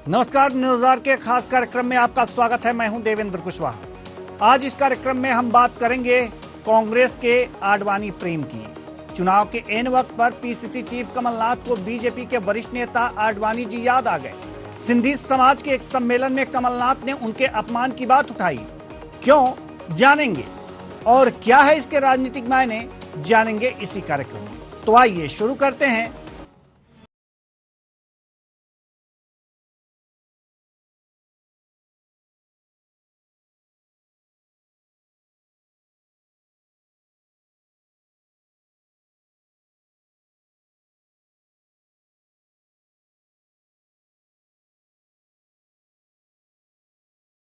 नमस्कार, न्यूज़ के खास कार्यक्रम में आपका स्वागत है। मैं हूं देवेंद्र कुशवाहा। आज इस कार्यक्रम में हम बात करेंगे कांग्रेस के आडवाणी प्रेम की। चुनाव के एन वक्त पर पीसीसी चीफ कमलनाथ को बीजेपी के वरिष्ठ नेता आडवाणी जी याद आ गए। सिंधी समाज के एक सम्मेलन में कमलनाथ ने उनके अपमान की बात उठाई। क्यों, जानेंगे। और क्या है इसके राजनीतिक मायने, जानेंगे इसी कार्यक्रम में। तो आइए शुरू करते हैं।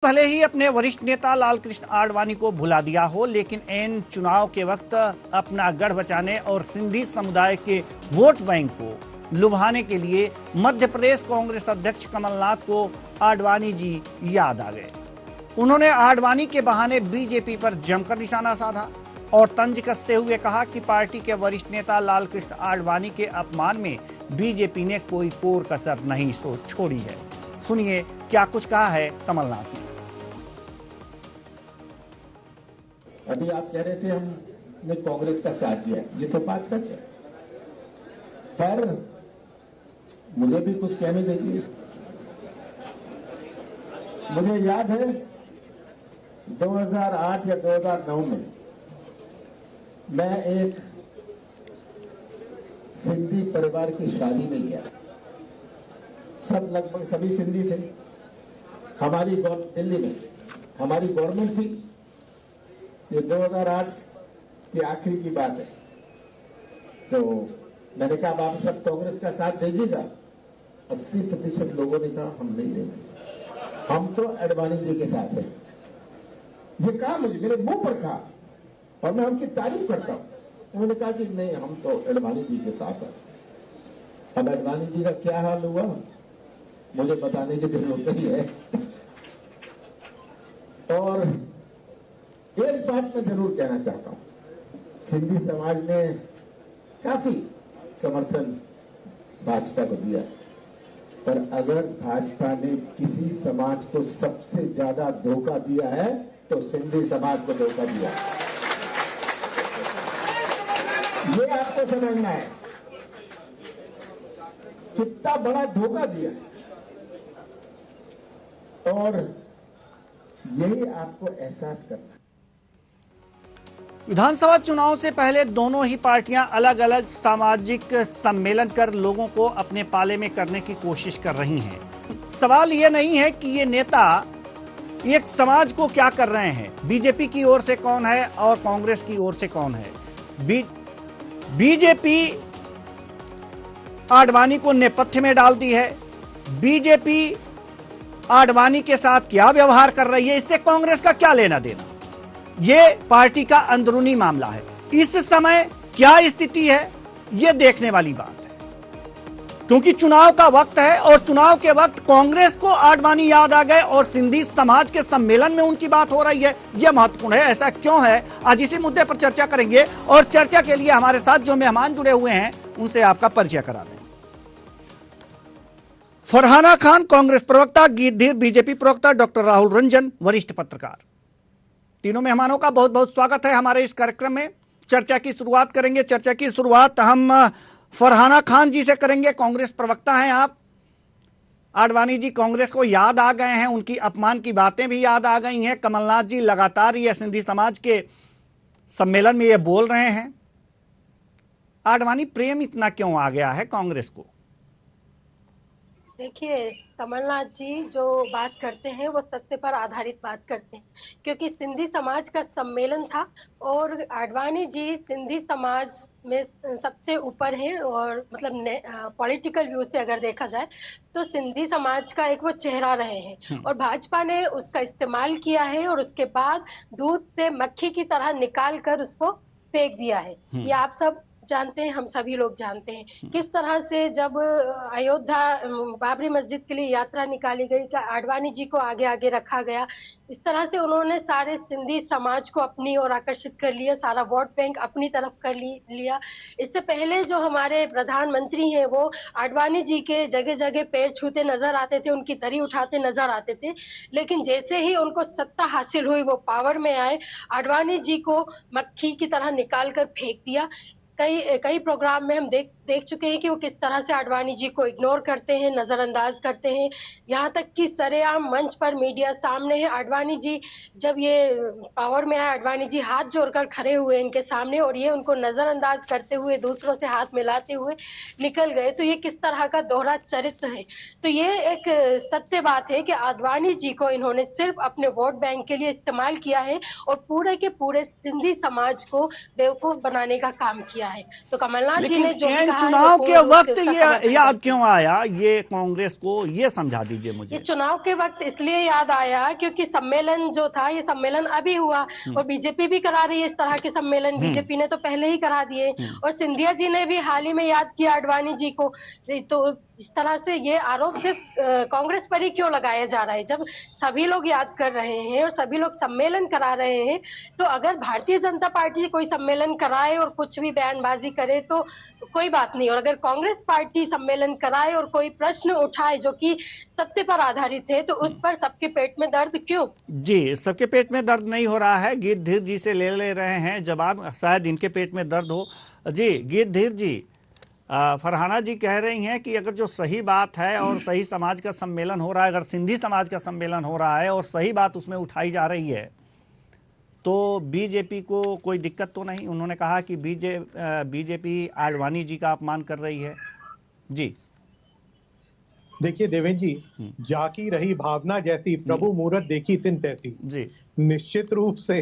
भले ही अपने वरिष्ठ नेता लालकृष्ण आडवाणी को भुला दिया हो, लेकिन एन चुनाव के वक्त अपना गढ़ बचाने और सिंधी समुदाय के वोट बैंक को लुभाने के लिए मध्य प्रदेश कांग्रेस अध्यक्ष कमलनाथ को आडवाणी जी याद आ गए। उन्होंने आडवाणी के बहाने बीजेपी पर जमकर निशाना साधा और तंज कसते हुए कहा कि पार्टी के वरिष्ठ नेता लालकृष्ण आडवाणी के अपमान में बीजेपी ने कोई कोर कसर नहीं छोड़ी है। सुनिए क्या कुछ कहा है कमलनाथ ने। अभी आप कह रहे थे हमने कांग्रेस का साथ दिया, ये तो बात सच है, पर मुझे भी कुछ कहने दीजिए। मुझे याद है 2008 या 2009 में मैं एक सिंधी परिवार की शादी में गया। सब लगभग सभी सिंधी थे। हमारी दिल्ली में हमारी गवर्नमेंट थी। ये 2008 की आखिरी की बात है। तो मैंने कहा आप सब कांग्रेस का साथ दीजिएगा। 80% लोगों ने कहा हम नहीं देंगे, हम तो आडवाणी जी के साथ हैं। ये कहा मुझे, मेरे मुंह पर कहा, और मैं उनकी तारीफ करता हूं। उन्होंने कहा कि नहीं, हम तो आडवाणी जी के साथ हैं। अब आडवाणी जी का क्या हाल हुआ मुझे बताने की जरूरत नहीं है। और एक बात मैं जरूर कहना चाहता हूं, सिंधी समाज ने काफी समर्थन भाजपा को दिया, पर अगर भाजपा ने किसी समाज को सबसे ज्यादा धोखा दिया है तो सिंधी समाज को धोखा दिया। ये आपको समझना है, कितना बड़ा धोखा दिया, और यही आपको एहसास करना है। विधानसभा चुनाव से पहले दोनों ही पार्टियां अलग अलग सामाजिक सम्मेलन कर लोगों को अपने पाले में करने की कोशिश कर रही हैं। सवाल यह नहीं है कि ये नेता एक समाज को क्या कर रहे हैं, बीजेपी की ओर से कौन है और कांग्रेस की ओर से कौन है। बीजेपी आडवाणी को नेपथ्य में डाल दी है। बीजेपी आडवाणी के साथ क्या व्यवहार कर रही है, इससे कांग्रेस का क्या लेना देना। ये पार्टी का अंदरूनी मामला है। इस समय क्या स्थिति है, ये देखने वाली बात है, क्योंकि चुनाव का वक्त है और चुनाव के वक्त कांग्रेस को आडवाणी याद आ गए और सिंधी समाज के सम्मेलन में उनकी बात हो रही है। यह महत्वपूर्ण है। ऐसा क्यों है, आज इसी मुद्दे पर चर्चा करेंगे। और चर्चा के लिए हमारे साथ जो मेहमान जुड़े हुए हैं उनसे आपका परिचय करा दें। फरहाना खान, कांग्रेस प्रवक्ता, गीतधीर बीजेपी प्रवक्ता, डॉक्टर राहुल रंजन, वरिष्ठ पत्रकार। तीनों मेहमानों का बहुत बहुत स्वागत है हमारे इस कार्यक्रम में। चर्चा की शुरुआत करेंगे। चर्चा की शुरुआत हम फरहाना खान जी से करेंगे। कांग्रेस प्रवक्ता हैं आप। आडवाणी जी कांग्रेस को याद आ गए हैं, उनकी अपमान की बातें भी याद आ गई हैं। कमलनाथ जी लगातार ये सिंधी समाज के सम्मेलन में ये बोल रहे हैं। आडवाणी प्रेम इतना क्यों आ गया है कांग्रेस को? देखिए, कमलनाथ जी जो बात करते हैं वो सत्य पर आधारित बात करते हैं, क्योंकि सिंधी समाज का सम्मेलन था और आडवाणी जी सिंधी समाज में सबसे ऊपर हैं, और मतलब पॉलिटिकल व्यू से अगर देखा जाए तो सिंधी समाज का एक वो चेहरा रहे हैं, और भाजपा ने उसका इस्तेमाल किया है और उसके बाद दूध से मक्खी की तरह निकाल कर उसको फेंक दिया है। ये आप सब जानते हैं, हम सभी लोग जानते हैं किस तरह से जब अयोध्या बाबरी मस्जिद के लिए यात्रा निकाली गई, क्या आडवाणी जी को आगे आगे रखा गया। इस तरह से उन्होंने सारे सिंधी समाज को अपनी ओर आकर्षित कर लिया, सारा वोट बैंक अपनी तरफ कर लिया। इससे पहले जो हमारे प्रधानमंत्री हैं वो आडवाणी जी के जगह जगह पैर छूते नजर आते थे, उनकी दरी उठाते नजर आते थे, लेकिन जैसे ही उनको सत्ता हासिल हुई, वो पावर में आए, आडवाणी जी को मक्खी की तरह निकाल कर फेंक दिया। कई प्रोग्राम में हम देख चुके हैं कि वो किस तरह से आडवाणी जी को इग्नोर करते हैं, नजरअंदाज करते हैं। यहाँ तक कि सरेआम मंच पर मीडिया सामने है, आडवाणी जी जब ये पावर में आए, आडवाणी जी हाथ जोड़कर खड़े हुए इनके सामने और ये उनको नजरअंदाज करते हुए, दूसरों से हाथ मिलाते हुए निकल गए। तो ये किस तरह का दोहरा चरित्र है। तो ये एक सत्य बात है कि आडवाणी जी को इन्होंने सिर्फ अपने वोट बैंक के लिए इस्तेमाल किया है और पूरे के पूरे सिंधी समाज को बेवकूफ बनाने का काम किया है। तो कमलनाथ जी ने जो भी कहा चुनाव के वक्त ये याद क्यों आया ये कांग्रेस को, ये समझा दीजिए मुझे। ये चुनाव के वक्त इसलिए याद आया क्योंकि सम्मेलन जो था, ये सम्मेलन अभी हुआ और बीजेपी भी करा रही है इस तरह के सम्मेलन। बीजेपी ने तो पहले ही करा दिए और सिंधिया जी ने भी हाल ही में याद किया आडवाणी जी को। तो इस तरह से ये आरोप सिर्फ कांग्रेस पर ही क्यों लगाया जा रहा है, जब सभी लोग याद कर रहे हैं और सभी लोग सम्मेलन करा रहे हैं। तो अगर भारतीय जनता पार्टी कोई सम्मेलन कराए और कुछ भी बयानबाजी करे तो कोई बात नहीं, और अगर कांग्रेस पार्टी सम्मेलन कराए और कोई प्रश्न उठाए जो कि सत्य पर आधारित है, तो उस पर सबके पेट में दर्द क्यों? जी, सबके पेट में दर्द नहीं हो रहा है। गिरधीर जी से ले रहे हैं जवाब, शायद इनके पेट में दर्द हो। जी गिरधीर जी, फरहाना जी कह रही हैं कि अगर जो सही बात है और सही समाज का सम्मेलन हो रहा है, अगर सिंधी समाज का सम्मेलन हो रहा है और सही बात उसमें उठाई जा रही है, तो बीजेपी को कोई दिक्कत तो नहीं। उन्होंने कहा कि बीजेपी आडवाणी जी का अपमान कर रही है। जी देखिए देवेंद्र जी, जाकी रही भावना जैसी, प्रभु मूरत देखी तिन तैसी। जी निश्चित रूप से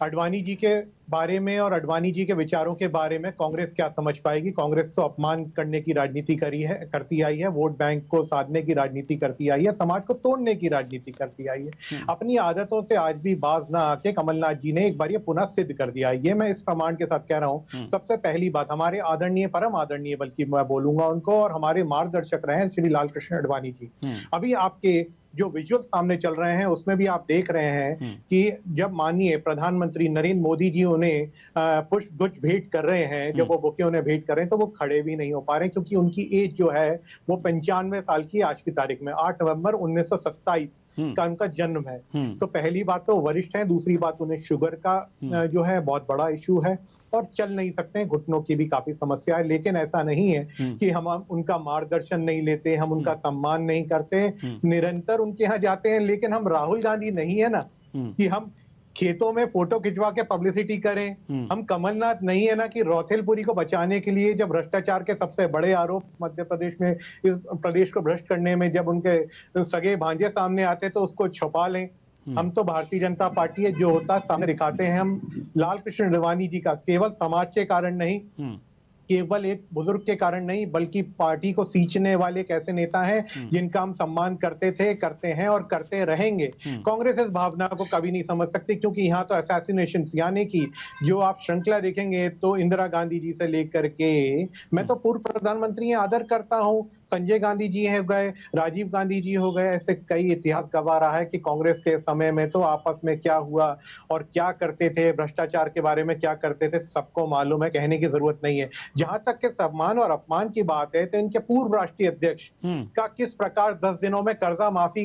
आडवाणी जी के बारे में और आडवाणी जी के विचारों के बारे में कांग्रेस क्या समझ पाएगी। कांग्रेस तो अपमान करने की राजनीति करती आई है, वोट बैंक को साधने की राजनीति करती आई है, समाज को तोड़ने की राजनीति करती आई है। अपनी आदतों से आज भी बाज ना आके कमलनाथ जी ने एक बार ये पुनः सिद्ध कर दिया। ये मैं इस प्रमाण के साथ कह रहा हूँ। सबसे पहली बात, हमारे आदरणीय, परम आदरणीय बल्कि मैं बोलूंगा उनको, और हमारे मार्गदर्शक रहे श्री लाल कृष्ण आडवाणी जी। अभी आपके जो विजुअल सामने चल रहे हैं उसमें भी आप देख रहे हैं कि जब माननीय प्रधानमंत्री नरेंद्र मोदी जी उन्हें पुष्प गुच्छ भेंट कर रहे हैं, जब वो बुके उन्हें भेंट कर रहे हैं, तो वो खड़े भी नहीं हो पा रहे क्योंकि उनकी एज जो है वो 95 साल की आज की तारीख में, 8 नवंबर 1927 का उनका जन्म है। तो पहली बात तो वरिष्ठ है, दूसरी बात उन्हें शुगर का जो है बहुत बड़ा इशू है और चल नहीं सकते हैं, घुटनों की भी काफी समस्या है। लेकिन ऐसा नहीं है कि हम उनका मार्गदर्शन नहीं लेते, हम उनका सम्मान नहीं करते, निरंतर उनके यहाँ जाते हैं। लेकिन हम राहुल गांधी नहीं है ना कि हम खेतों में फोटो खिंचवा के पब्लिसिटी करें। हम कमलनाथ नहीं है ना कि रौथेलपुरी को बचाने के लिए, जब भ्रष्टाचार के सबसे बड़े आरोप मध्य प्रदेश में, इस प्रदेश को भ्रष्ट करने में जब उनके सगे भांजे सामने आते तो उसको छुपा लें। हम तो भारतीय जनता पार्टी है, जो होता सामने दिखाते हैं। हम लाल कृष्ण आडवाणी जी का केवल समाज के कारण नहीं, केवल एक बुजुर्ग के कारण नहीं, बल्कि पार्टी को सींचने वाले एक ऐसे नेता हैं जिनका हम सम्मान करते थे, करते हैं और करते रहेंगे। कांग्रेस इस भावना को कभी नहीं समझ सकती क्योंकि यहाँ तो असैसिनेशन, यानी कि जो आप श्रृंखला देखेंगे तो इंदिरा गांधी जी से लेकर के, मैं तो पूर्व प्रधानमंत्री आदर करता हूँ, संजय गांधी जी हो गए, राजीव गांधी जी हो गए, ऐसे कई इतिहास गवाह रहा है कि कांग्रेस के समय में तो आपस में क्या हुआ और क्या करते थे, भ्रष्टाचार के बारे में क्या करते थे, सबको मालूम है, कहने की जरूरत नहीं है। जहां तक के सम्मान और अपमान की बात है तो इनके पूर्व राष्ट्रीय अध्यक्ष का किस प्रकार 10 दिनों में कर्जा माफी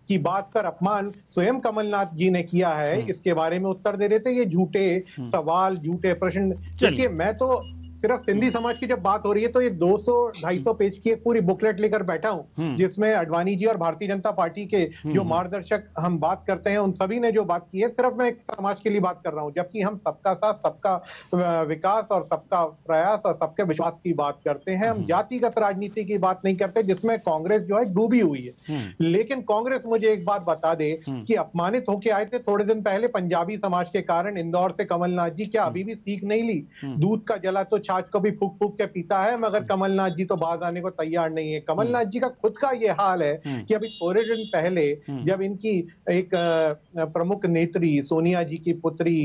की बात पर अपमान स्वयं कमलनाथ जी ने किया है, इसके बारे में उत्तर दे देते। ये झूठे सवाल, झूठे प्रश्न। देखिए, मैं तो सिर्फ सिंधी समाज की जब बात हो रही है तो ये 200-250 पेज की एक पूरी बुकलेट लेकर बैठा हूं, जिसमें आडवाणी जी और भारतीय जनता पार्टी के जो मार्गदर्शक हम बात करते हैं उन सभी ने जो बात की है, सिर्फ मैं एक समाज के लिए बात कर रहा हूं, जबकि हम सबका साथ, सबका विकास और सबका प्रयास और सबके विश्वास की बात करते हैं। हम जातिगत राजनीति की बात नहीं करते जिसमें कांग्रेस जो है डूबी हुई है। लेकिन कांग्रेस मुझे एक बात बता दे कि अपमानित होके आए थे थोड़े दिन पहले पंजाबी समाज के कारण इंदौर से कमलनाथ जी, क्या अभी भी सीख नहीं ली? दूध का जला तो छाछ को भी फूक फूक के पीता है, मगर कमलनाथ जी तो बाज आने को तैयार नहीं है। कमलनाथ जी का खुद का ये हाल है कि अभी थोड़े दिन पहले जब इनकी एक प्रमुख नेत्री सोनिया जी की पुत्री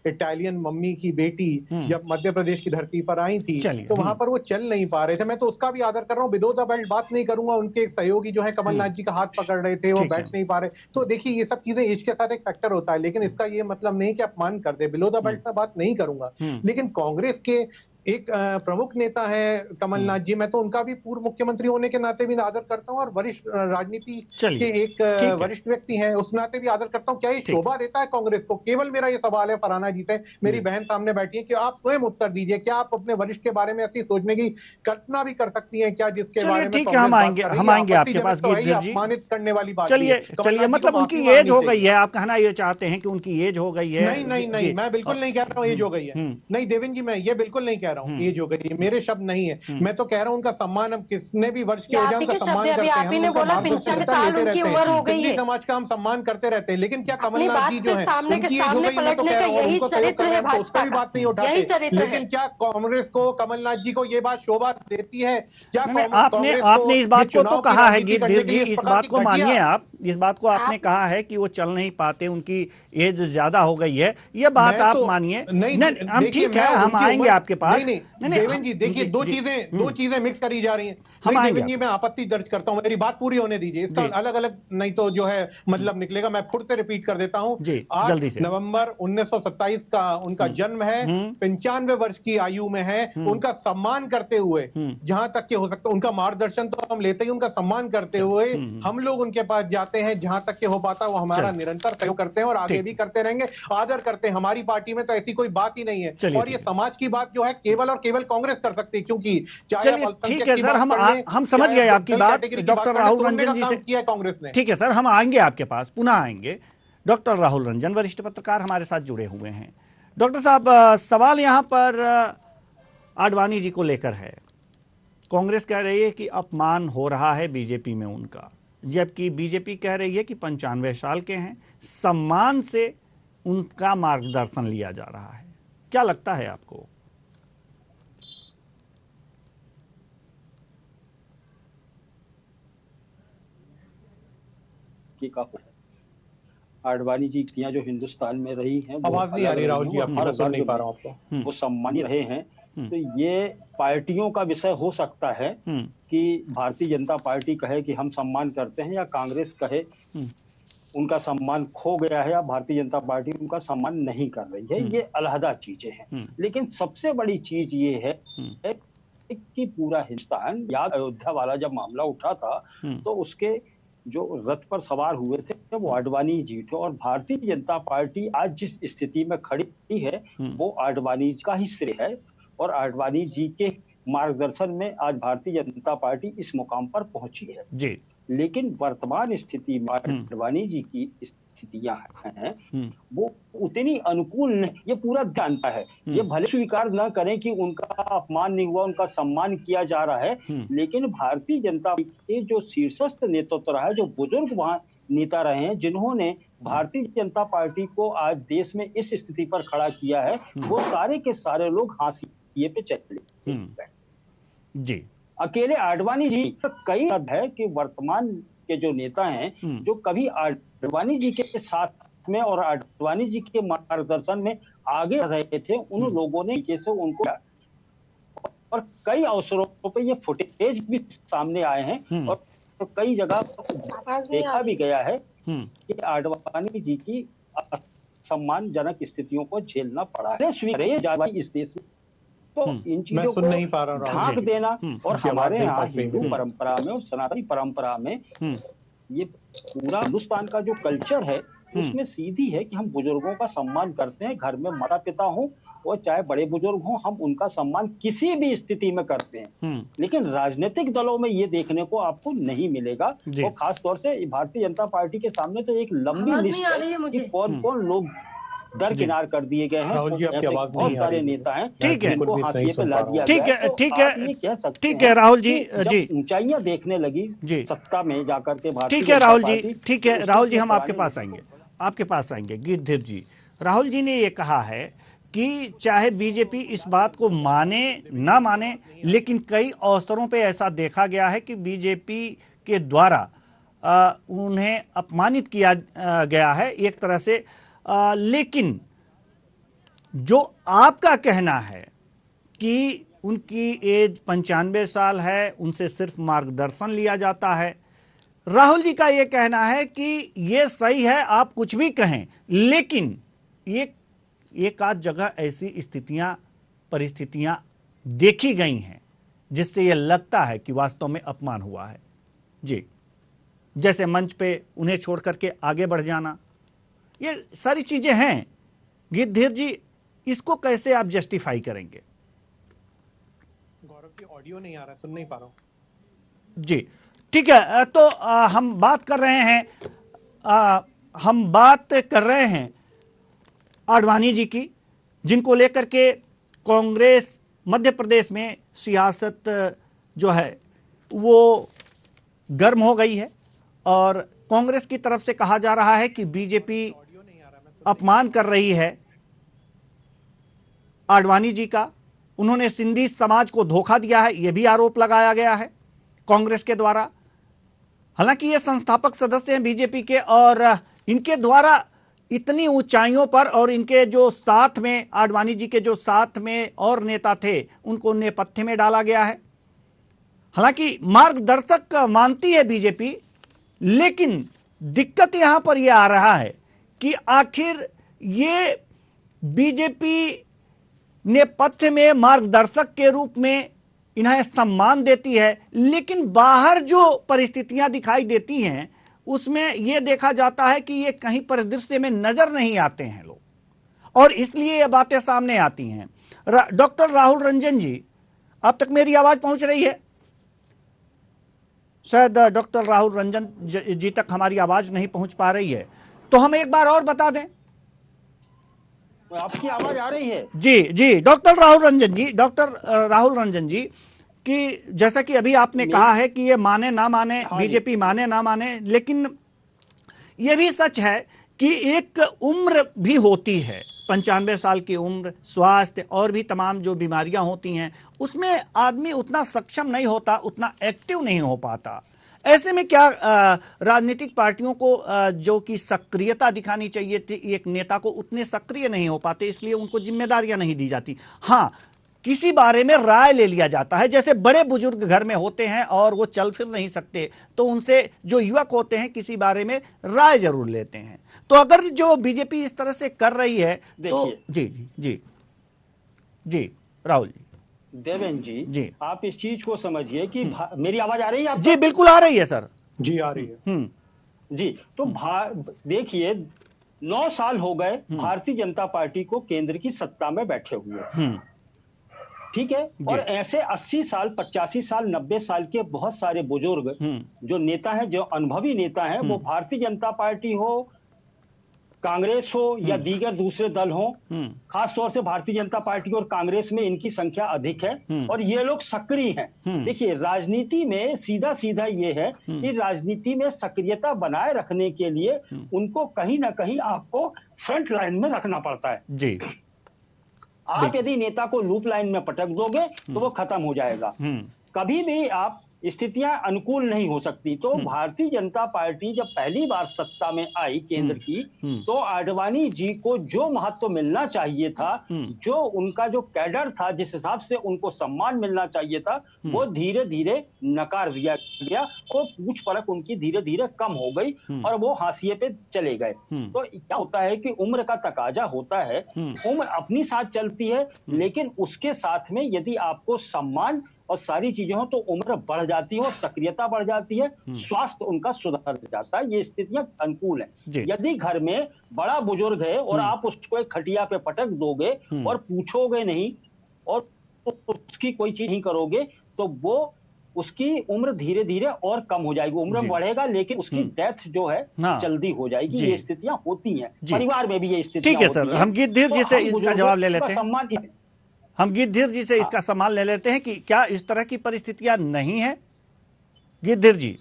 इटालियन मम्मी की बेटी जब मध्य प्रदेश की धरती पर आई थी तो वहां पर वो चल नहीं पा रहे थे। मैं तो उसका भी आदर कर रहा हूँ, बिलो द बेल्ट बात नहीं करूंगा। उनके एक सहयोगी जो है कमलनाथ जी का हाथ पकड़ रहे थे, वो बैठ नहीं पा रहे। तो देखिए ये सब चीजें एज के साथ एक फैक्टर होता है, लेकिन इसका ये मतलब नहीं कि अपमान कर दे। बिलो द बेल्ट में बात नहीं करूंगा, लेकिन कांग्रेस के एक प्रमुख नेता है कमलनाथ जी, मैं तो उनका भी पूर्व मुख्यमंत्री होने के नाते भी आदर करता हूं और वरिष्ठ राजनीति के एक वरिष्ठ व्यक्ति हैं, उस नाते भी आदर करता हूं। क्या ये शोभा देता है कांग्रेस को? केवल मेरा ये सवाल है फरहाना जी से, मेरी बहन सामने बैठी है, कि आप स्वयं उत्तर दीजिए। क्या आप अपने वरिष्ठ के बारे में ऐसी सोचने की कल्पना भी कर सकती हैं क्या, जिसके बारे में हम आएंगे आपके पास अपमानित करने वाली बात? चलिए मतलब उनकी एज हो गई है, आप कहना ये चाहते हैं कि उनकी एज हो गई है? नहीं, मैं बिल्कुल नहीं कह रहा हूँ एज हो गई है। नहीं देवेंद्र जी, मैं ये बिल्कुल नहीं कह रहा हूँ एज हो गई, मेरे शब्द नहीं है। मैं तो कह रहा हूं उनका सम्मान, हम कितने भी वर्ष के हो जाए उनका सम्मान करते हैं, हम उनका मार्गदर्शन लेते रहते हैं, सिंधी समाज का हम सम्मान करते रहते हैं। लेकिन क्या कमलनाथ जी जो है उनकी एज हो गई, मैं तो कह रहा हूं उनको सहयोग कर रहे हैं, तो उस पर भी बात नहीं उठाते। लेकिन क्या कांग्रेस को, कमलनाथ जी को ये बात शोभा देती है? क्या आपने इस बात को तो कहा है गिरधर जी, इस बात को मानिए आप, इस बात को आपने कहा है कि वो चल नहीं पाते, उनकी एज ज्यादा हो गई है, ये बात आप मानिए। नहीं, हम ठीक है, हम आएंगे आपके पास। देवेंद्र जी देखिए, दो चीजें मिक्स करी जा रही हैं। देवेंद्र जी मैं आपत्ति दर्ज करता हूं, मेरी बात पूरी होने दीजिए, इसका अलग अलग नहीं तो जो है मतलब निकलेगा। मैं फिर से रिपीट कर देता हूं, 8 नवंबर 1927 का उनका जन्म है, 95 वर्ष की आयु में है। उनका सम्मान करते हुए, जहां तक के हो सकता है, उनका मार्गदर्शन तो हम लेते ही, उनका सम्मान करते हुए हम लोग उनके पास जाते हैं, जहां तक के हो पाता वो हमारा निरंतर सहयोग करते हैं और आगे भी करते रहेंगे, आदर करते हैं। हमारी पार्टी में तो ऐसी कोई बात ही नहीं है, और ये समाज की बात जो है केवल और केवल कांग्रेस कर सकती है, क्योंकि चलिए ठीक है सर, हम समझ गए आपकी बात डॉक्टर राहुल रंजन जी से किया कांग्रेस ने। ठीक है सर, हम आएंगे आपके पास, पुनः आएंगे। डॉक्टर राहुल रंजन वरिष्ठ पत्रकार हमारे साथ जुड़े हुए हैं। डॉक्टर साहब, सवाल यहां पर आडवाणी जी को लेकर है। कांग्रेस कह रही है कि अपमान हो रहा है बीजेपी में उनका, जबकि बीजेपी कह रही है कि 95 साल के हैं, सम्मान से उनका मार्गदर्शन लिया जा रहा है। क्या लगता है आपको? का आडवाणी जी जो हिंदुस्तान में रही हैं, आवाज नहीं आ रही राहुल जी, आप सुन नहीं पा रहा हूं आपको, वो सम्मानित रहे हैं। तो ये पार्टियों का विषय हो सकता है कि भारतीय जनता पार्टी कहे कि हम सम्मान करते हैं, या कांग्रेस कहे उनका सम्मान खो गया है, या भारतीय जनता पार्टी उनका सम्मान नहीं कर रही है। ये अलहदा चीजें हैं। लेकिन सबसे बड़ी चीज ये है कि पूरा हिंदुस्तान, याद अयोध्या वाला जब मामला उठा था तो उसके जो रथ पर सवार हुए थे वो आडवाणी जी थे, और भारतीय जनता पार्टी आज जिस स्थिति में खड़ी है वो आडवाणी का ही श्रेय है, और आडवाणी जी के मार्गदर्शन में आज भारतीय जनता पार्टी इस मुकाम पर पहुंची है जी। लेकिन वर्तमान स्थिति में आडवाणी जी की स्थितियां हैं वो उतनी अनुकूल नहीं, ये पूरा जानता है। ये भले स्वीकार न करें कि उनका अपमान नहीं हुआ, उनका सम्मान किया जा रहा है, लेकिन भारतीय जनता पार्टी के जो शीर्षस्थ नेतृत्व रहा है, जो बुजुर्ग वहां नेता रहे हैं, जिन्होंने भारतीय जनता पार्टी को आज देश में इस स्थिति पर खड़ा किया है, वो सारे के सारे लोग हाशिए पे चले जी। अकेले आडवाणी जी कई है कि वर्तमान के जो नेता हैं जो कभी आडवाणी जी के साथ में और आडवाणी जी के मार्गदर्शन में आगे रहे थे, उन लोगों ने जैसे उनको, और कई अवसरों पे ये फुटेज भी सामने आए हैं और कई जगह देखा भी गया है कि आडवाणी जी की सम्मानजनक स्थितियों को झेलना पड़ा है इस देश में। तो इन चीजों को ढांक देना, और हमारे यहाँ हिंदू परंपरा में और सनातनी परंपरा में ये पूरा हिंदुस्तान का जो कल्चर है उसमें सीधी है कि हम बुजुर्गों का सम्मान करते हैं। घर में माता पिता हो और चाहे बड़े बुजुर्ग हो, हम उनका सम्मान किसी भी स्थिति में करते हैं। लेकिन राजनीतिक दलों में ये देखने को आपको नहीं मिलेगा, और खास तौर से भारतीय जनता पार्टी के सामने तो एक लंबी लिस्ट है कि कौन कौन लोग दरकिनार कर दिए गए हैं। बहुत सारे नेता हैं, ठीक है, हाशिए पे ला दिया ठीक है, ठीक है, ठीक है राहुल जी, जी ऊंचाइयां देखने लगी जी सत्ता में जाकर के। ठीक है राहुल जी, ठीक है राहुल जी, हम आपके पास आएंगे, आपके पास आएंगे। गिरधर जी, राहुल जी ने ये कहा है कि चाहे बीजेपी इस बात को माने ना माने, लेकिन कई अवसरों पे ऐसा देखा गया है कि बीजेपी के द्वारा उन्हें अपमानित किया गया है एक तरह से। लेकिन जो आपका कहना है कि उनकी एज 95 साल है, उनसे सिर्फ मार्गदर्शन लिया जाता है, राहुल जी का यह कहना है कि यह सही है, आप कुछ भी कहें, लेकिन एक आध जगह ऐसी स्थितियां, परिस्थितियां देखी गई हैं जिससे यह लगता है कि वास्तव में अपमान हुआ है। जी, जैसे मंच पे उन्हें छोड़ करके आगे बढ़ जाना, ये सारी चीजें हैं। गिद्धेर जी, इसको कैसे आप जस्टिफाई करेंगे? गौरव जी, ऑडियो नहीं आ रहा, सुन नहीं पा रहा हूं। जी ठीक है, तो हम बात कर रहे हैं आडवाणी जी की, जिनको लेकर के कांग्रेस मध्य प्रदेश में सियासत जो है वो गर्म हो गई है और कांग्रेस की तरफ से कहा जा रहा है कि बीजेपी अपमान कर रही है आडवाणी जी का। उन्होंने सिंधी समाज को धोखा दिया है, यह भी आरोप लगाया गया है कांग्रेस के द्वारा। हालांकि ये संस्थापक सदस्य हैं बीजेपी के और इनके द्वारा इतनी ऊंचाइयों पर, और इनके जो साथ में आडवाणी जी के जो साथ में और नेता थे उनको नेपथ्य में डाला गया है। हालांकि मार्गदर्शक मानती है बीजेपी, लेकिन दिक्कत यहां पर यह आ रहा है कि आखिर ये बीजेपी नेपथ्य में मार्गदर्शक के रूप में इन्हें सम्मान देती है, लेकिन बाहर जो परिस्थितियां दिखाई देती हैं उसमें यह देखा जाता है कि ये कहीं परिदृश्य में नजर नहीं आते हैं लोग, और इसलिए ये बातें सामने आती हैं। डॉक्टर राहुल रंजन जी, अब तक मेरी आवाज पहुंच रही है? शायद डॉक्टर राहुल रंजन जी तक हमारी आवाज नहीं पहुंच पा रही है, तो हम एक बार और बता दें। आपकी आवाज आ रही है? जी जी, डॉक्टर राहुल रंजन जी कि जैसा कि अभी आपने कहा है कि ये माने ना माने, बीजेपी माने ना माने, लेकिन ये भी सच है कि एक उम्र भी होती है, 95 साल की उम्र, स्वास्थ्य और भी तमाम जो बीमारियां होती हैं, उसमें आदमी उतना सक्षम नहीं होता, उतना एक्टिव नहीं हो पाता। ऐसे में क्या राजनीतिक पार्टियों को जो कि सक्रियता दिखानी चाहिए थी, एक नेता को उतने सक्रिय नहीं हो पाते, इसलिए उनको जिम्मेदारियां नहीं दी जाती। हाँ, किसी बारे में राय ले लिया जाता है, जैसे बड़े बुजुर्ग घर में होते हैं और वो चल फिर नहीं सकते, तो उनसे जो युवक होते हैं किसी बारे में राय जरूर लेते हैं। तो अगर जो बीजेपी इस तरह से कर रही है तो जी जी जी जी राहुल जी, देवेंद्र जी, आप इस चीज को समझिए कि मेरी आवाज आ रही है आपको? जी बिल्कुल आ रही है सर। जी आ रही है। जी, तो देखिए 9 साल हो गए भारतीय जनता पार्टी को केंद्र की सत्ता में बैठे हुए, ठीक है, और ऐसे 80 साल 85 साल 90 साल के बहुत सारे बुजुर्ग जो नेता हैं, जो अनुभवी नेता हैं, वो भारतीय जनता पार्टी हो, कांग्रेस हो या दीगर दूसरे दल हो, खास तौर से भारतीय जनता पार्टी और कांग्रेस में इनकी संख्या अधिक है और ये लोग सक्रिय हैं। देखिए, राजनीति में सीधा सीधा ये है कि राजनीति में सक्रियता बनाए रखने के लिए उनको कहीं ना कहीं आपको फ्रंट लाइन में रखना पड़ता है जी। आप यदि नेता को लूप लाइन में पटक दोगे तो वो खत्म हो जाएगा, कभी भी आप स्थितियां अनुकूल नहीं हो सकती। तो भारतीय जनता पार्टी जब पहली बार सत्ता में आई केंद्र की, तो आडवाणी जी को जो महत्व मिलना चाहिए था, जो उनका जो कैडर था, जिस हिसाब से उनको सम्मान मिलना चाहिए था, वो धीरे धीरे नकार दिया गया और पूछ परख उनकी धीरे धीरे कम हो गई और वो हाशिए पे चले गए। तो क्या होता है कि उम्र का तकाजा होता है, उम्र अपनी साथ चलती है, लेकिन उसके साथ में यदि आपको सम्मान और सारी चीजें हो तो उम्र बढ़ जाती है और सक्रियता बढ़ जाती है, स्वास्थ्य उनका सुधर जाता है। ये स्थितियां अनुकूल है। यदि घर में बड़ा बुजुर्ग है और आप उसको एक खटिया पे पटक दोगे और पूछोगे नहीं और उसकी कोई चीज नहीं करोगे, तो वो उसकी उम्र धीरे धीरे और कम हो जाएगी। उम्र बढ़ेगा लेकिन उसकी डेथ जो है जल्दी हो जाएगी। ये स्थितियां होती हैं, परिवार में भी ये स्थितियां ठीक है सर, हम गिद्धेर जी से इसका जवाब ले लेते हैं। हम गिद्धेर जी से इसका सवाल ले लेते हैं कि क्या इस तरह की परिस्थितियां नहीं है गिद्धेर जी?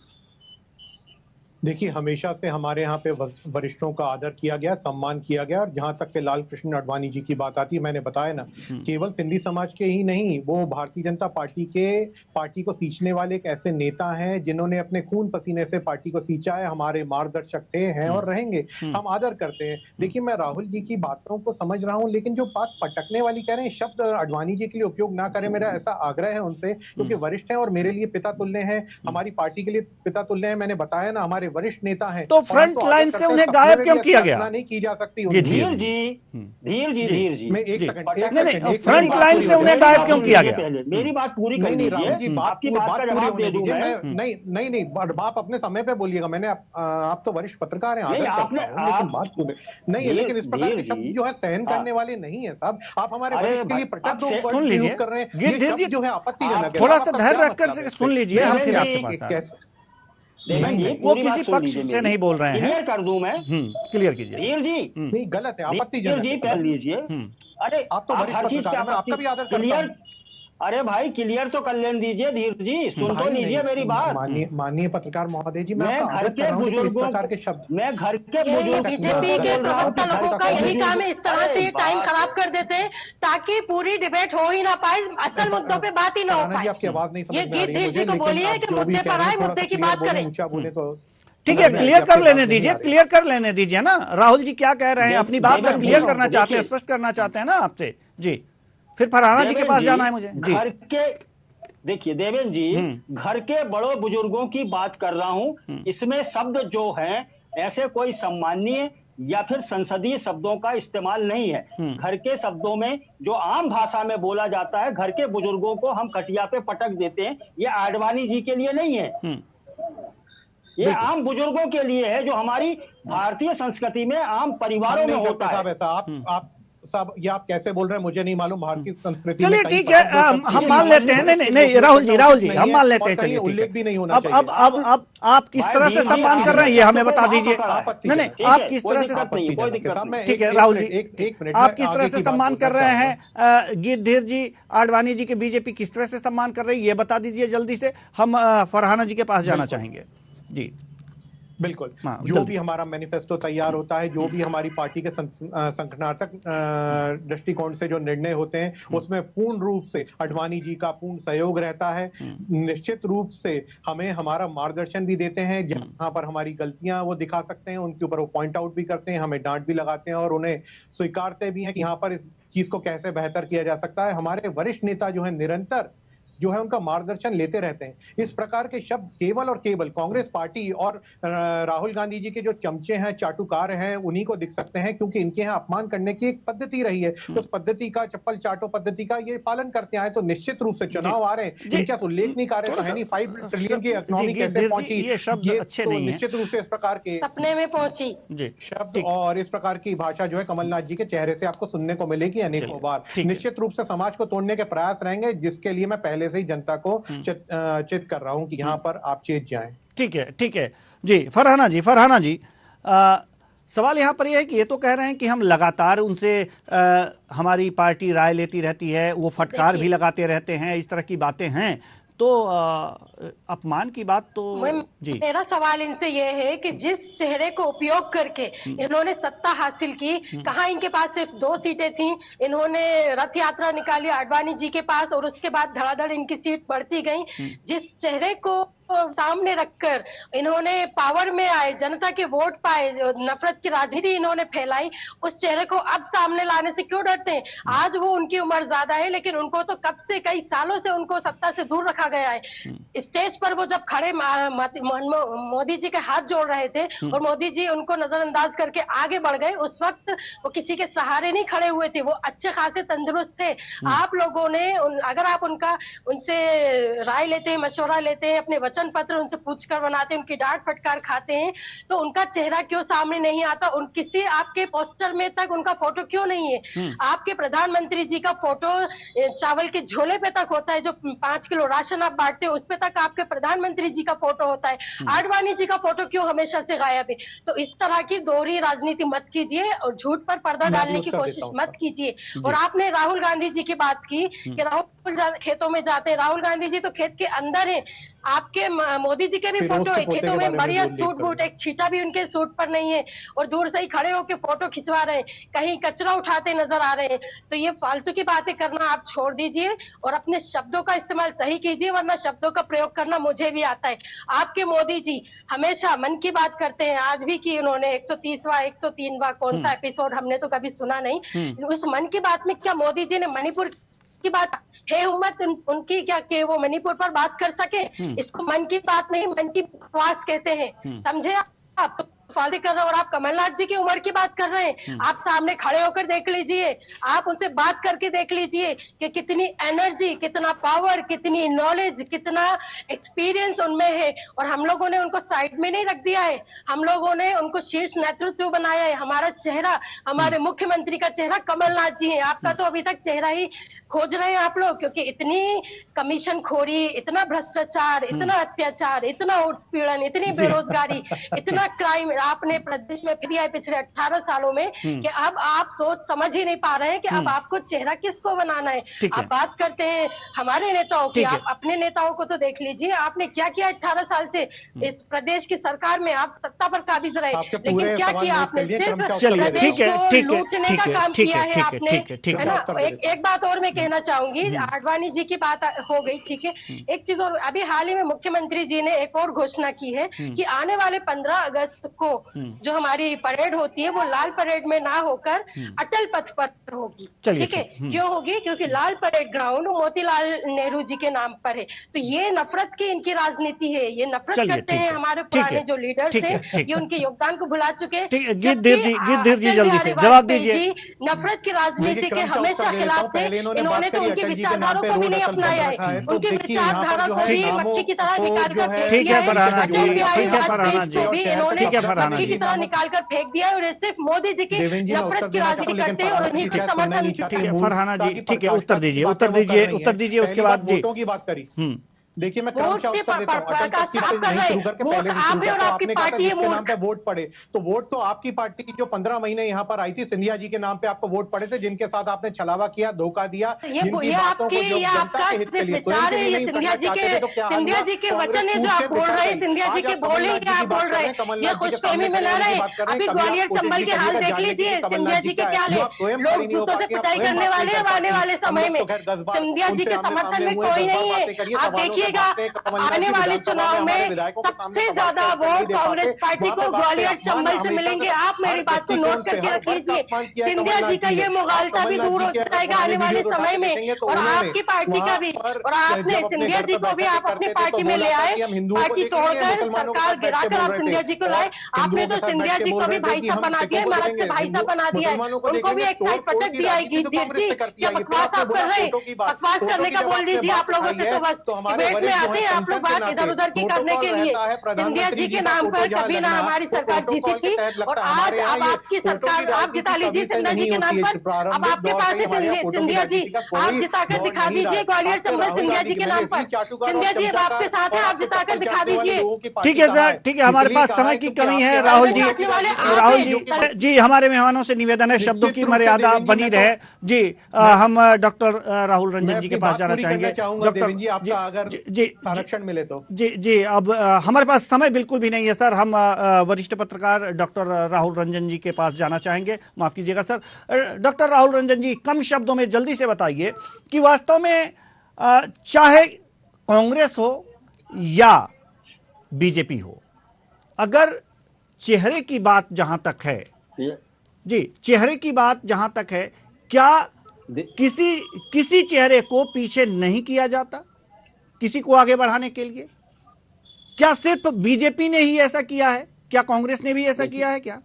देखिए, हमेशा से हमारे यहाँ पे वरिष्ठों का आदर किया गया, सम्मान किया गया। और जहां तक के लाल कृष्ण आडवाणी जी की बात आती है, मैंने बताया ना, केवल सिंधी समाज के ही नहीं, वो भारतीय जनता पार्टी को सींचने वाले एक ऐसे नेता हैं जिन्होंने अपने खून पसीने से पार्टी को सींचा है। हमारे मार्गदर्शक थे, हैं और रहेंगे। हम आदर करते हैं। देखिए, मैं राहुल जी की बातों को समझ रहा हूँ, लेकिन जो बात पटकने वाली कह रहे हैं, शब्द आडवाणी जी के लिए उपयोग ना करें, मेरा ऐसा आग्रह है उनसे, क्योंकि वरिष्ठ हैं और मेरे लिए पिता तुल्य हैं, हमारी पार्टी के लिए पिता तुल्य हैं। मैंने बताया ना, हमारे वरिष्ठ नेता हैं। तो फ्रंट लाइन से उन्हें गायब क्यों किया गया? नहीं की जा सकती। धीर जी मैं एक सेकंड, फ्रंट लाइन से उन्हें गायब क्यों किया गया? मेरी बात पूरी कर लीजिए, आपकी बात का जवाब दे दूं मैं। नहीं, आप अपने समय पे बोलिएगा। मैंने आप तो वरिष्ठ पत्रकार हैं, बात नहीं है, लेकिन इस प्रकार के शब्द जो है सहन करने वाले नहीं है साहब। आप हमारे वरिष्ठ के लिए प्रटक सुन लीजिए, कर रहे हैं, जो है आपत्तिजनक है। थोड़ा सा धैर्य रखकर सुन लीजिए, हम फिर आपके पास नहीं, वो किसी पक्ष से नहीं बोल रहे हैं। क्लियर कर दूं मैं, क्लियर कीजिए। धीर जी नहीं, गलत है, आपत्तिजनक जी कर लीजिए। अरे आप तो वरिष्ठ पत्रकार हैं, मैं आपका भी आदर करता हूं। अरे भाई क्लियर तो कर लेने दीजिए धीर जी, सुन तो लीजिए मेरी बात। माननीय पत्रकार महोदय जी, मैं घर के बुजुर्गों मैं घर के बुजुर्ग बीजेपी के प्रवक्ता लोगों का यही काम है, इस तरह से टाइम खराब कर देते हैं ताकि पूरी डिबेट हो ही ना पाए, असल मुद्दों पे बात ही ना हो पाए। आपकी आवाज नहीं ये गीत धीर जी को बोलिए कि मुद्दे पर आए, मुद्दे की बात करें। ठीक है, क्लियर कर लेने दीजिए, क्लियर कर लेने दीजिए ना। राहुल जी क्या कह रहे हैं, अपनी बात को क्लियर करना चाहते हैं, स्पष्ट करना चाहते हैं ना आपसे जी। फिर फरहाना जी के पास जाना है मुझे जी। घर के देखिए देवेंद्र जी, घर के बड़ों बुजुर्गों की बात कर रहा हूं। इसमें शब्द जो हैं ऐसे कोई सम्माननीय या फिर संसदीय शब्दों का इस्तेमाल नहीं है। घर के शब्दों में जो आम भाषा में बोला जाता है, घर के बुजुर्गों को हम खटिया पे पटक देते हैं, ये आडवाणी जी के लिए नहीं है। ये आम बुजुर्गों के लिए है, जो हमारी भारतीय संस्कृति में आम परिवारों में होता है। आप साहब, ये आप कैसे बोल रहे हैं मुझे नहीं मालूम। भारतीय संस्कृति, चलिए ठीक है, हम मान लेते हैं। नहीं राहुल जी हम मान लेते हैं। चलिए उल्लेख भी नहीं होना चाहिए। अब आप किस तरह से सम्मान कर रहे हैं, ये हमें बता दीजिए। नहीं, आप किस तरह से, ठीक है राहुल जी, आप किस तरह से सम्मान कर रहे हैं गिद्धीर जी, आडवाणी जी के बीजेपी किस तरह से सम्मान कर रही है, ये बता दीजिए जल्दी से। हम फरहाना जी के पास जाना चाहेंगे जी। बिल्कुल, जो भी हमारा मैनिफेस्टो तैयार होता है, जो भी हमारी पार्टी के संगठनात्मक दृष्टिकोण से जो निर्णय होते हैं, उसमें पूर्ण रूप से आडवाणी जी का पूर्ण सहयोग रहता है। निश्चित रूप से हमें हमारा मार्गदर्शन भी देते हैं, जहां पर हमारी गलतियां वो दिखा सकते हैं, उनके ऊपर वो पॉइंट आउट भी करते हैं, हमें डांट भी लगाते हैं और उन्हें स्वीकारते भी हैं कि यहाँ पर इस चीज को कैसे बेहतर किया जा सकता है। हमारे वरिष्ठ नेता जो है निरंतर जो है उनका मार्गदर्शन लेते रहते हैं। इस प्रकार के शब्द केवल और केवल कांग्रेस पार्टी और राहुल गांधी जी के जो चमचे हैं, चाटुकार हैं, उन्हीं को दिख सकते हैं, क्योंकि इनके यहाँ अपमान करने की एक पद्धति रही है। तो उस पद्धति का, चप्पल चाटो पद्धति का ये पालन करते आए। तो निश्चित रूप से चुनाव आ रहे हैं, इनका उल्लेख नहीं कर रहे तो है नहीं। 5 ट्रिलियन की इकोनॉमी कैसे पहुंची, ये शब्द अच्छे नहीं है। निश्चित रूप से इस प्रकार के सपने में पहुंची शब्द और इस प्रकार की भाषा जो है कमलनाथ जी के चेहरे से आपको सुनने को मिलेगी अनेकों बार। निश्चित रूप से समाज को तोड़ने के प्रयास रहेंगे, जिसके लिए मैं पहले से ही जनता को चित कर रहा हूं कि यहां पर आप चेत जाएं। ठीक है जी। फरहाना जी, सवाल यहाँ पर यह है कि ये तो कह रहे हैं कि हम लगातार उनसे हमारी पार्टी राय लेती रहती है, वो फटकार भी लगाते रहते हैं, इस तरह की बातें हैं। तो अपमान की बात तो जी, मेरा सवाल इनसे यह है कि जिस चेहरे को उपयोग करके इन्होंने सत्ता हासिल की, कहाँ इनके पास सिर्फ 2 सीटें थी, इन्होंने रथ यात्रा निकाली आडवाणी जी के पास और उसके बाद धड़ाधड़ इनकी सीट बढ़ती गई। जिस चेहरे को सामने रखकर इन्होंने पावर में आए, जनता के वोट पाए, नफरत की राजनीति इन्होंने फैलाई, उस चेहरे को अब सामने लाने से क्यों डरते हैं? आज वो उनकी उम्र ज्यादा है, लेकिन उनको तो कब से, कई सालों से उनको सत्ता से दूर रखा गया है। स्टेज पर वो जब खड़े मोदी जी के हाथ जोड़ रहे थे और मोदी जी उनको नजरअंदाज करके आगे बढ़ गए, उस वक्त वो किसी के सहारे नहीं खड़े हुए थे, वो अच्छे खासे तंदुरुस्त थे। आप लोगों ने अगर आप उनसे राय लेते हैं, मशवरा लेते हैं, अपने वचन पत्र उनसे पूछकर बनाते हैं, उनकी डांट फटकार खाते हैं, तो उनका चेहरा क्यों सामने नहीं आता? किसी आपके पोस्टर में तक उनका फोटो क्यों नहीं है? आपके प्रधानमंत्री जी का फोटो चावल के झोले पे तक होता है, जो 5 किलो राशन आप बांटते हो उस पे तक आपके प्रधानमंत्री जी का फोटो होता है। आडवाणी जी का फोटो क्यों हमेशा से गायब है? तो इस तरह की दोहरी राजनीति मत कीजिए और झूठ पर पर्दा डालने की कोशिश मत कीजिए। और आपने राहुल गांधी जी की बात की कि राहुल खेतों में जाते हैं, राहुल गांधी जी तो खेत के अंदर है, आपके मोदी जी के भी फोटो है, तो मैं बढ़िया सूट बूट, एक छीटा भी उनके सूट पर नहीं है, और दूर से ही खड़े होकर फोटो खिंचवा रहे हैं, कहीं कचरा उठाते नजर आ रहे हैं। तो ये फालतू की बातें करना आप छोड़ दीजिए और अपने शब्दों का इस्तेमाल सही कीजिए, वरना शब्दों का प्रयोग करना मुझे भी आता है। आपके मोदी जी हमेशा मन की बात करते हैं, आज भी की उन्होंने 130वां 103वां कौन सा एपिसोड हमने तो कभी सुना नहीं। उस मन की बात में क्या मोदी जी ने मणिपुर की बात है हिम्मत उनकी क्या कि वो मणिपुर पर बात कर सके? इसको मन की बात नहीं, मन की बकवास कहते हैं, समझे आप? फालतू कर रहे हैं। और आप कमलनाथ जी की उम्र की बात कर रहे हैं, आप सामने खड़े होकर देख लीजिए, आप उनसे बात करके देख लीजिए कि कितनी एनर्जी, कितना पावर, कितनी नॉलेज, कितना एक्सपीरियंस उनमें है। और हम लोगों ने उनको साइड में नहीं रख दिया है, हम लोगों ने उनको शीर्ष नेतृत्व बनाया है। हमारा चेहरा, हमारे मुख्यमंत्री का चेहरा कमलनाथ जी है। आपका तो अभी तक चेहरा ही खोज रहे हैं आप लोग, क्योंकि इतनी कमीशन खोरी, इतना भ्रष्टाचार, इतना अत्याचार, इतना उत्पीड़न, इतनी बेरोजगारी, इतना क्राइम आपने प्रदेश में दिया है पिछले 18 सालों में कि अब आप सोच समझ ही नहीं पा रहे हैं कि अब आपको चेहरा किसको बनाना है। आप बात करते हैं हमारे नेताओं की, आप अपने नेताओं को तो देख लीजिए, आपने क्या किया 18 साल से इस प्रदेश की सरकार में? आप सत्ता पर काबिज रहे, लेकिन क्या किया आपने? सिर्फ प्रदेश को लूटने का काम किया है आपने, है ना। एक बात और मैं कहना चाहूंगी, आडवाणी जी की बात हो गई, ठीक है। एक चीज और, अभी हाल ही में मुख्यमंत्री जी ने एक और घोषणा की है कि आने वाले 15 अगस्त को जो हमारी परेड होती है वो लाल परेड में ना होकर अटल पथ पर होगी, ठीक है। क्यों होगी? क्योंकि लाल परेड ग्राउंड मोतीलाल नेहरू जी के नाम पर है। तो ये नफरत की इनकी राजनीति है, ये नफरत करते हैं हमारे पुराने जो लीडर्स हैं, ये उनके योगदान को भुला चुके हैं। जल्दी से जवाब दीजिए। नफरत की राजनीति के हमेशा खिलाफ थे, इन्होंने तो उनकी विचारधारा को भी नहीं अपनाया है, उनकी विचारधारा को भी मक्खी की तरह निकाल कर फेंक दिया है। अटल बिहारी वाजपेयी को भी इन्होंने मक्खी की तरह निकाल कर फेंक दिया है, और ये सिर्फ मोदी जी की नफरत की राजनीति करते हैं और उन्हीं के समर्थन। फरहाना जी, ठीक है, उत्तर दीजिए उसके बाद जी की बात करी। देखिए मैं वोट से प्रकाश आप कर रहे हैं, वोट आप और आपकी पार्टी है, नाम पे वोट पड़े तो वोट तो आपकी पार्टी की जो 15 महीने यहाँ पर आई थी, सिंधिया जी के नाम पे आपको वोट पड़े थे, जिनके साथ आपने छलावा किया, धोखा दिया। ये आपका विचार है, ये सिंधिया जी के वचन है जो आप बोल रहे हैं, सिंधिया जी के बोले आप बोल रहे हैं, ये खुशफहमी में ना रहे। अभी ग्वालियर चंबल के हाल देख लीजिए, सिंधिया जी के क्या है, लोग जूतों से पिटाई करने वाले हैं आने वाले समय में। सिंधिया जी के समर्थन में कोई नहीं है। आप देखिए आने वाले चुनाव में सबसे ज्यादा वोट कांग्रेस पार्टी को ग्वालियर चंबल से मिलेंगे। आप मेरी बात को नोट करके रख लीजिए। सिंधिया जी का ये मुगालता भी दूर हो जाएगा आने वाले समय में, और आपकी पार्टी का भी। और आपने सिंधिया जी को भी आप अपनी पार्टी में ले आए, पार्टी तोड़कर सरकार गिराकर आप सिंधिया जी को लाए। आपने तो सिंधिया जी को भी भाई साहब बना दिया, महाराज से भाई साहब बना दिया है, उनको भी एक साइड पटक दिया है। धीर जी क्या बकवास आप कर रहे हैं? बकवास करने का बोल दीजिए आप लोगों से, तो बस डिबेट में आते हैं आप लोग बात इधर उधर की करने के लिए। सिंधिया जी के नाम पर कभी ना हमारी सरकार जीती थी, और आज अब आपकी सरकार आप जिता लीजिए सिंधिया जी के नाम पर। अब आपके पास है सिंधिया जी, आप जिताकर दिखा दीजिए ग्वालियर चंबल सिंधिया जी के नाम पर। सिंधिया जी अब आपके साथ है, आप जिताकर दिखा दीजिए। ठीक है सर, ठीक है, हमारे पास समय की कमी है। राहुल जी, हमारे मेहमानों से निवेदन है शब्दों की मर्यादा बनी रहे जी। हम डॉक्टर राहुल रंजन जी के पास जाना चाहेंगे। डॉक्टर जी आरक्षण मिले तो जी अब हमारे पास समय बिल्कुल भी नहीं है सर। हम वरिष्ठ पत्रकार डॉक्टर राहुल रंजन जी के पास जाना चाहेंगे, माफ कीजिएगा सर। डॉक्टर राहुल रंजन जी, कम शब्दों में जल्दी से बताइए कि वास्तव में चाहे कांग्रेस हो या बीजेपी हो, अगर चेहरे की बात जहां तक है जी, चेहरे की बात जहां तक है, क्या किसी चेहरे को पीछे नहीं किया जाता किसी को आगे बढ़ाने के लिए? क्या सिर्फ बीजेपी ने ही ऐसा किया है? क्या कांग्रेस ने भी ऐसा किया है क्या?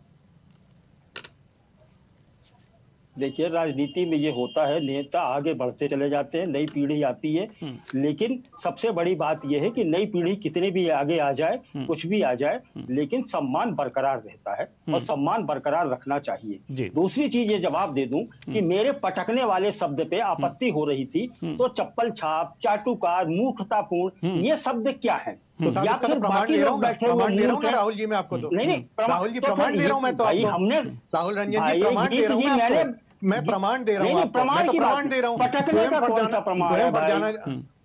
देखिए राजनीति में ये होता है, नेता आगे बढ़ते चले जाते हैं, नई पीढ़ी आती है, लेकिन सबसे बड़ी बात यह है कि नई पीढ़ी कितने भी आगे आ जाए, कुछ भी आ जाए, लेकिन सम्मान बरकरार रहता है और सम्मान बरकरार रखना चाहिए। दूसरी चीज ये जवाब दे दूं कि मेरे पटकने वाले शब्द पे आपत्ति हो रही थी, तो चप्पल छाप, चाटुकार, मूर्खतापूर्ण, ये शब्द क्या है? या फिर बाकी लोग बैठे हुए राहुल जी, मैं आपको नहीं राहुल जी प्रमाण दे रहा हूं मैं तो आपको। हमने राहुल रंजन जी प्रमाण दे रहा हूं, मैं प्रमाण दे रहा हूं, प्रमाण दे रहा हूं। पटकने का कौन सा प्रमाण है?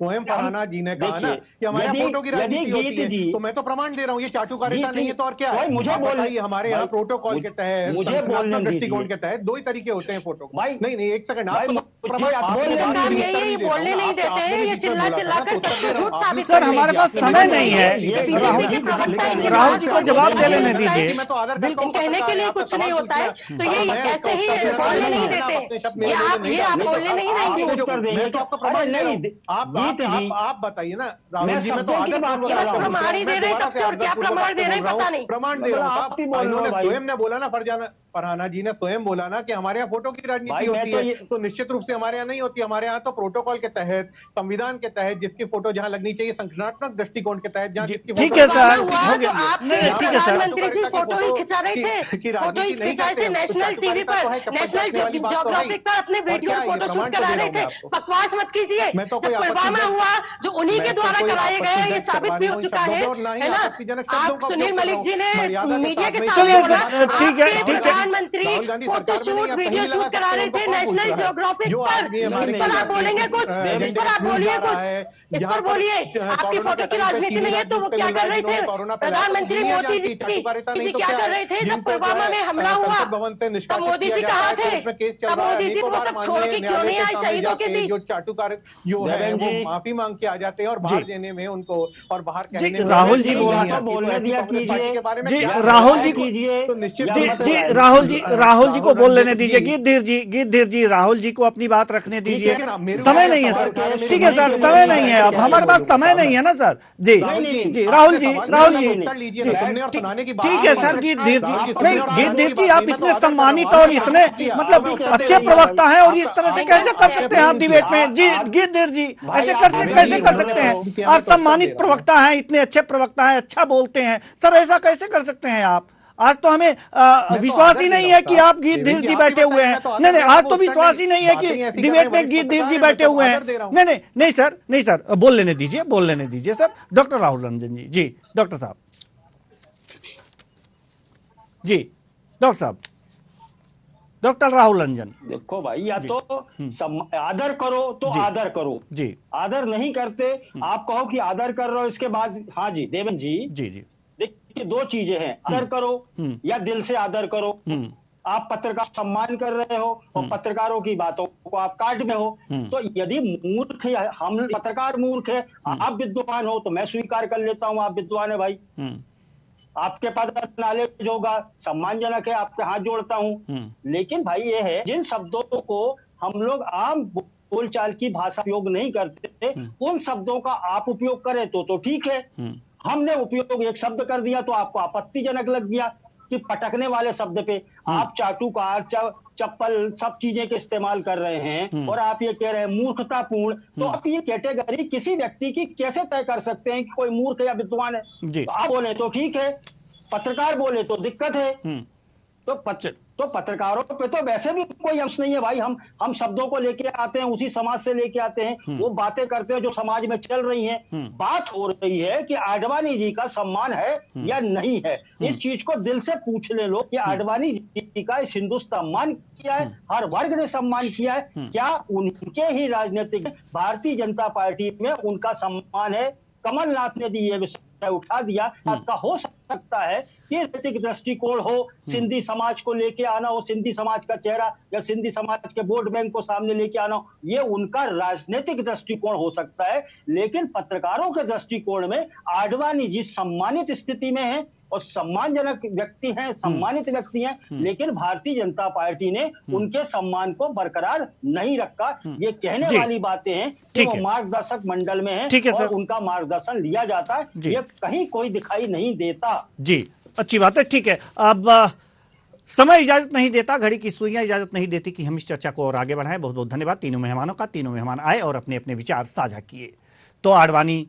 स्वयं फरहाना जी ने कहा ना कि हमारे यहाँ फोटो की राजनीति होती है, तो मैं तो प्रमाण दे रहा हूँ ये चाटुकारिता नहीं है तो और क्या है? मुझे बताइए, हमारे यहाँ प्रोटोकॉल के तहत, संगठनात्मक दृष्टिकोण के तहत दो ही तरीके होते हैं फोटो। नहीं एक सेकंड, आप बोलने नहीं देते हैं, ये चिल्ला चिल्लाकर झूठ साबित। सर हमारे पास समय नहीं है, राहुल जी को जवाब दे लेने दीजिए। बिल्कुल कहने के लिए कुछ नहीं होता है, तो ये कैसे ही बोलने नहीं देते, ये आप बोलने नहीं देंगे। मैं तो आपको प्रमाण दे रहा हूँ, आप बताइए ना राहुल जी, मैं तो प्रमाण ही दे रहे हैं, और क्या प्रमाण दे रहे हैं पता नहीं, प्रमाण दे रहा हूँ। इन्होंने स्वयं ने बोला ना, फरहाना जी ने स्वयं बोला ना कि हमारे यहाँ फोटो की राजनीति होती है, तो निश्चित रूप से हमारे यहाँ नहीं होती। हमारे यहाँ तो प्रोटोकॉल के तहत, संविधान के तहत जिसकी फोटो जहाँ लगनी चाहिए, संगठनात्मक दृष्टिकोण के तहत जहाँ जिसकी ठीक है सर, ठीक है सर, प्रधानमंत्री जी फोटो ही खिंचा रहे थे, फोटो ही खिंचाए थे नेशनल टीवी पर, नेशनल ज्योग्राफिक पर अपने वीडियो फोटो शूट करा रहे थे। बकवास मत कीजिए, जब पुलवामा हुआ जो उन्हीं के द्वारा कराए गए, ये साबित भी हो चुका है ना। आप सुनील मलिक जी ने मीडिया के सामने, ठीक है प्रधानमंत्री फोटो शूट वीडियो शूट करा रहे थे नेशनल ज्योग्राफिक पर। इस पर आप बोलेंगे कुछ, इस पर आप बोलिए कुछ, इस पर बोलिए। आपकी फोटो की राजनीति नहीं है तो वो क्या कर रहे थे? प्रधानमंत्री मोदी जी क्या कर रहे थे जब पुलवामा में हमला हुआ? तब मोदी जी कहाँ थे? तब मोदी जी वो सब छोड़ के क्यों नहीं आए शहीदों के बीच? जो चाटुकार जो है वो माफी मांग के आ जाते हैं और बाहर देने में उनको, और बाहर कहने में राहुल जी बोलना के बारे में राहुल जी तो निश्चित राहुल जी को बोल लेने दीजिए। गिरधीर जी राहुल जी को अपनी बात रखने दीजिए, समय नहीं है सर। ठीक है सर, समय नहीं है, अब हमारे पास समय नहीं है ना सर। जी राहुल जी ठीक है सर। गिरधीर जी आप इतने सम्मानित और इतने मतलब अच्छे प्रवक्ता हैं, और इस तरह से कैसे कर सकते हैं आप डिबेट में? जी गिरधीर जी ऐसे कैसे कर सकते हैं? आप सम्मानित प्रवक्ता हैं, इतने अच्छे प्रवक्ता हैं, अच्छा बोलते हैं सर, ऐसा कैसे कर सकते हैं आप? आज तो हमें विश्वास ही नहीं है कि आप गिरधीर जी बैठे हुए हैं। नहीं, आज तो विश्वास ही नहीं है कि डिबेट में गिरधीर जी बैठे हुए हैं। नहीं सर, बोल लेने दीजिए सर। डॉक्टर राहुल रंजन जी, डॉक्टर साहब जी, डॉक्टर राहुल रंजन। देखो भाई, या तो आदर करो तो आदर करो जी, आदर नहीं करते, आप कहो कि आदर कर रहे हो, इसके बाद हाँ जी देवेंद्र जी देखिए दो चीजें हैं, आदर करो या दिल से आदर करो। आप पत्रकार सम्मान कर रहे हो और पत्रकारों की बातों को आप काट में हो, तो यदि मूर्ख या हम पत्रकार मूर्ख है, आप विद्वान हो तो मैं स्वीकार कर लेता हूं आप विद्वान है भाई, आपके पास नॉलेज होगा, सम्मानजनक है, आपके हाथ जोड़ता हूं। लेकिन भाई ये है, जिन शब्दों को हम लोग आम बोलचाल की भाषा उपयोग नहीं करते, उन शब्दों का आप उपयोग करें तो ठीक है। हमने उपयोग एक शब्द कर दिया तो आपको आपत्तिजनक लग गया कि पटकने वाले शब्द पे आप चाटुकार, चप्पल सब चीजें के इस्तेमाल कर रहे हैं, और आप ये कह रहे हैं मूर्खतापूर्ण। तो आप ये कैटेगरी किसी व्यक्ति की कैसे तय कर सकते हैं कि कोई मूर्ख या विद्वान है? तो आप बोले तो ठीक है, पत्रकार बोले तो दिक्कत है। तो पत्रकारों पे तो वैसे भी कोई अंश नहीं है भाई, हम शब्दों को लेके आते हैं, उसी समाज से लेके आते हैं, वो बातें करते हैं जो समाज में चल रही हैं। बात हो रही है कि आडवाणी जी का सम्मान है या नहीं है। इस चीज को दिल से पूछ ले लो कि आडवाणी जी का इस हिंदू सम्मान किया है, हर वर्ग ने सम्मान किया है, क्या उनके ही राजनीतिक भारतीय जनता पार्टी में उनका सम्मान है? कमलनाथ ने भी ये विषय उठा दिया। आपका हो सकता है कि राजनीतिक दृष्टिकोण हो, सिंधी समाज को लेके आना हो, सिंधी समाज का चेहरा या सिंधी समाज के वोट बैंक को सामने लेके आना हो, ये उनका राजनीतिक दृष्टिकोण हो सकता है। लेकिन पत्रकारों के दृष्टिकोण में आडवाणी जी सम्मानित स्थिति में है और सम्मानजनक व्यक्ति हैं, सम्मानित व्यक्ति हैं, लेकिन भारतीय जनता पार्टी ने उनके सम्मान को बरकरार नहीं रखा। ये कहने वाली बातें हैं कि वो मार्गदर्शक मंडल में है और उनका मार्गदर्शन लिया जाता है, ये कहीं कोई दिखाई नहीं देता। जी अच्छी बात है, ठीक है। अब समय इजाजत नहीं देता, घड़ी की सुइयां इजाजत नहीं देती कि हम इस चर्चा को और आगे बढ़ाएं। बहुत बहुत धन्यवाद तीनों मेहमानों का। तीनों मेहमान आए और अपने अपने विचार साझा किए। तो आडवाणी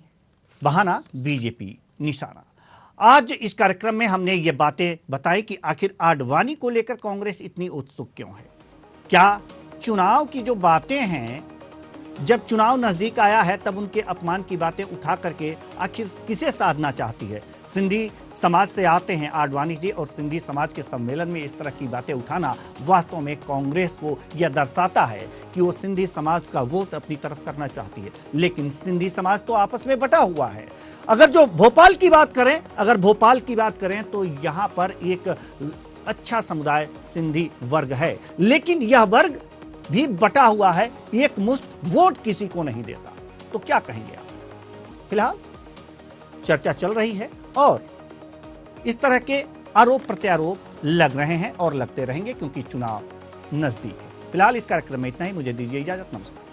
बहाना, बीजेपी निशाना। आज इस कार्यक्रम में हमने ये बातें बताई कि आखिर आडवाणी को लेकर कांग्रेस इतनी उत्सुक क्यों है। क्या चुनाव की जो बातें हैं, जब चुनाव नजदीक आया है तब उनके अपमान की बातें उठा करके आखिर किसे साधना चाहती है? सिंधी समाज से आते हैं आडवाणी जी, और सिंधी समाज के सम्मेलन में इस तरह की बातें उठाना वास्तव में कांग्रेस को यह दर्शाता है कि वो सिंधी समाज का वोट अपनी तरफ करना चाहती है। लेकिन सिंधी समाज तो आपस में बटा हुआ है। अगर भोपाल की बात करें तो यहां पर एक अच्छा समुदाय सिंधी वर्ग है, लेकिन यह वर्ग भी बटा हुआ है, एक मुश्त वोट किसी को नहीं देता। तो क्या कहेंगे आप? फिलहाल चर्चा चल रही है और इस तरह के आरोप प्रत्यारोप लग रहे हैं और लगते रहेंगे, क्योंकि चुनाव नजदीक है। फिलहाल इस कार्यक्रम में इतना ही। मुझे दीजिए इजाजत। नमस्कार।